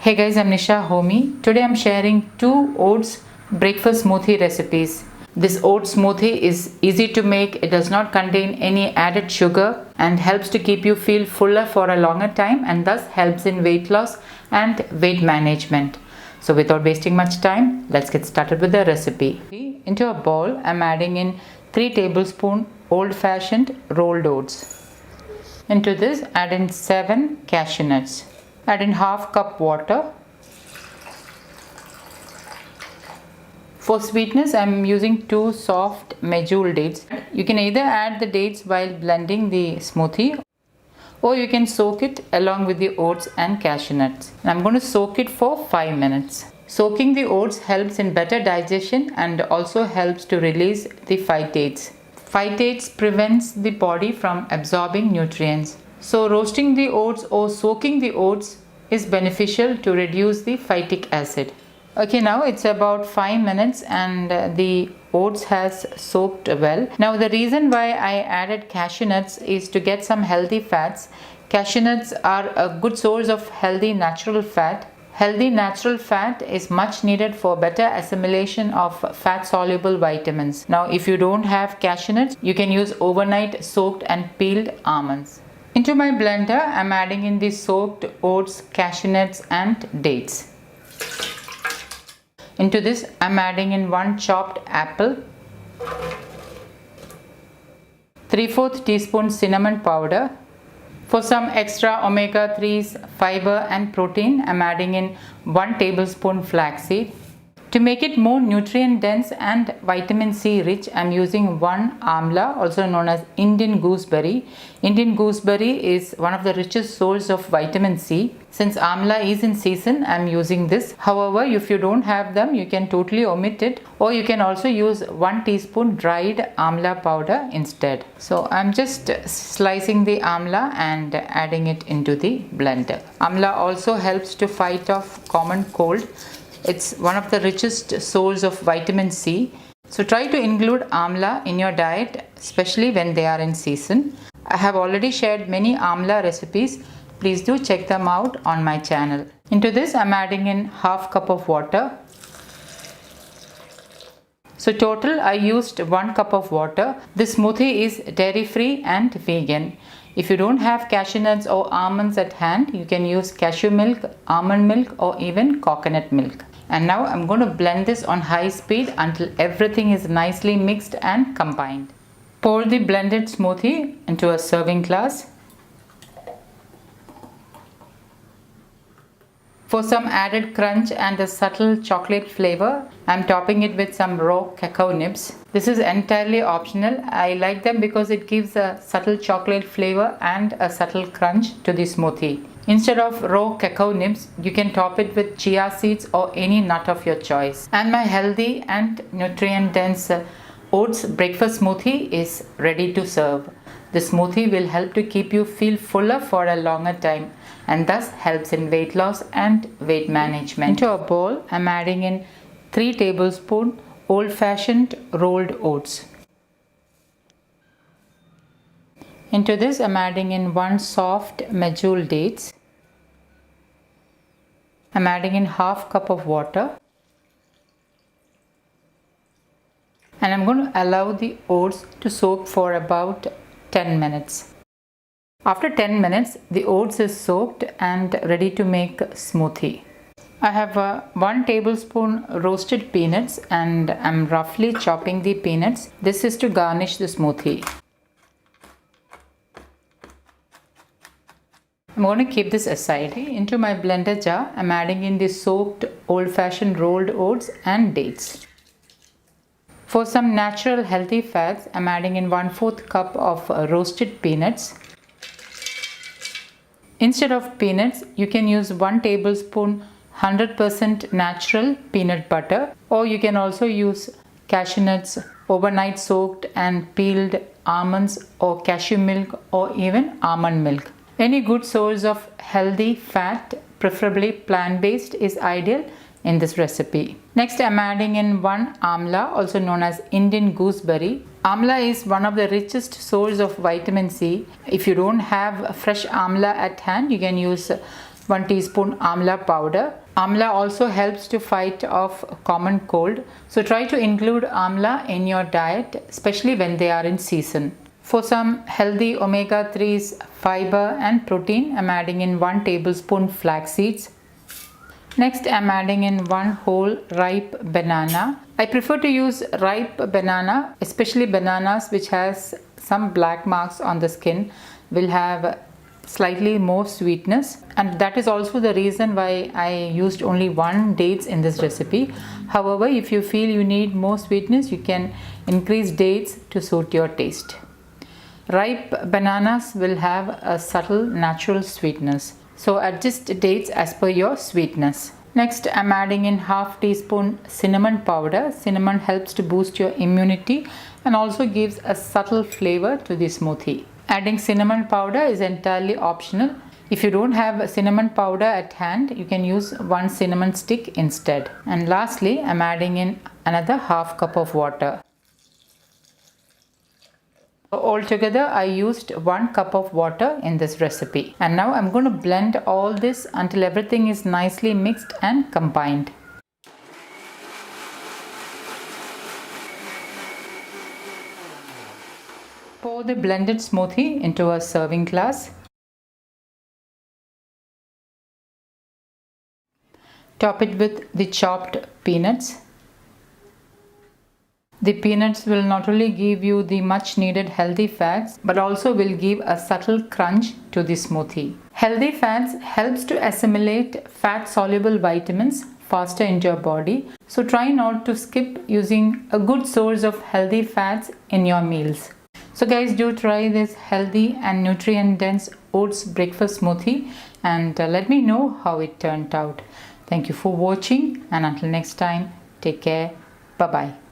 Hey guys, I'm Nisa Homey. Today I'm sharing 2 oats breakfast smoothie recipes. This oat smoothie is easy to make. It does not contain any added sugar and helps to keep you feel fuller for a longer time and thus helps in weight loss and weight management. So without wasting much time, let's get started with the recipe. Into a bowl, I'm adding in 3 tablespoons old-fashioned rolled oats. Into this, add in 7 cashew nuts. Add in half cup water. For sweetness, I am using 2 soft medjool dates. You can either add the dates while blending the smoothie or you can soak it along with the oats and cashew nuts. And I'm going to soak it for 5 minutes. Soaking the oats helps in better digestion and also helps to release the phytates. Phytates prevents the body from absorbing nutrients. So roasting the oats or soaking the oats is beneficial to reduce the phytic acid. Okay, now it's about 5 minutes and the oats has soaked well. Now the reason why I added cashew nuts is to get some healthy fats. Cashew nuts are a good source of healthy natural fat. Healthy natural fat is much needed for better assimilation of fat-soluble vitamins. Now if you don't have cashew nuts, you can use overnight soaked and peeled almonds. Into my blender, I'm adding in the soaked oats, cashew nuts and dates. Into this, I'm adding in 1 chopped apple, 3/4 teaspoon cinnamon powder. For some extra omega-3s, fiber and protein, I'm adding in 1 tablespoon flaxseed. To make it more nutrient dense and vitamin C rich, I'm using 1 amla, also known as Indian gooseberry. Indian gooseberry is one of the richest sources of vitamin C. Since amla is in season, I'm using this. However, if you don't have them, you can totally omit it, or you can also use 1 teaspoon dried amla powder instead. So I'm just slicing the amla and adding it into the blender. Amla also helps to fight off common cold. It's one of the richest source of vitamin C. So try to include amla in your diet, especially when they are in season. I have already shared many amla recipes. Please do check them out on my channel. Into this, I'm adding in half cup of water. So total, I used 1 cup of water. This smoothie is dairy-free and vegan. If you don't have cashew nuts or almonds at hand, you can use cashew milk, almond milk or even coconut milk. And now I'm going to blend this on high speed until everything is nicely mixed and combined. Pour the blended smoothie into a serving glass. For some added crunch and a subtle chocolate flavor, I'm topping it with some raw cacao nibs. This is entirely optional. I like them because it gives a subtle chocolate flavor and a subtle crunch to the smoothie. Instead of raw cacao nibs, you can top it with chia seeds or any nut of your choice. And my healthy and nutrient-dense oats breakfast smoothie is ready to serve. The smoothie will help to keep you feel fuller for a longer time and thus helps in weight loss and weight management. Into a bowl, I'm adding in 3 tablespoons old-fashioned rolled oats. Into this, I'm adding in 1 soft medjool dates. I'm adding in half cup of water. And I'm going to allow the oats to soak for about 10 minutes. After 10 minutes, the oats is soaked and ready to make smoothie. I have 1 tablespoon roasted peanuts and I'm roughly chopping the peanuts. This is to garnish the smoothie. I'm going to keep this aside. Into my blender jar, I'm adding in the soaked old-fashioned rolled oats and dates. For some natural healthy fats, I'm adding in 1/4 cup of roasted peanuts. Instead of peanuts, you can use 1 tablespoon 100% natural peanut butter, or you can also use cashew nuts, overnight soaked and peeled almonds or cashew milk or even almond milk. Any good source of healthy fat, preferably plant-based, is ideal in this recipe. Next, I'm adding in 1 amla, also known as Indian gooseberry. Amla is one of the richest source of vitamin C. If you don't have fresh amla at hand, you can use 1 teaspoon amla powder. Amla also helps to fight off common cold, so try to include amla in your diet, especially when they are in season. For some healthy omega-3s, fiber and protein, I'm adding in 1 tablespoon flax seeds. Next, I'm adding in 1 whole ripe banana. I prefer to use ripe banana, especially bananas which has some black marks on the skin will have slightly more sweetness, and that is also the reason why I used only 1 dates in this recipe. However, if you feel you need more sweetness, you can increase dates to suit your taste. Ripe bananas will have a subtle natural sweetness, so adjust dates as per your sweetness. Next, I'm adding in half teaspoon cinnamon powder. Cinnamon helps to boost your immunity and also gives a subtle flavor to the smoothie. Adding cinnamon powder is entirely optional. If you don't have cinnamon powder at hand, you can use 1 cinnamon stick instead. And lastly, I'm adding in another half cup of water. Altogether, I used 1 cup of water in this recipe. And now I'm going to blend all this until everything is nicely mixed and combined. Pour the blended smoothie into a serving glass. Top it with the chopped peanuts. The peanuts will not only give you the much needed healthy fats, but also will give a subtle crunch to the smoothie. Healthy fats helps to assimilate fat soluble vitamins faster into your body. So try not to skip using a good source of healthy fats in your meals. So guys, do try this healthy and nutrient dense oats breakfast smoothie and let me know how it turned out. Thank you for watching, and until next time, take care. Bye bye.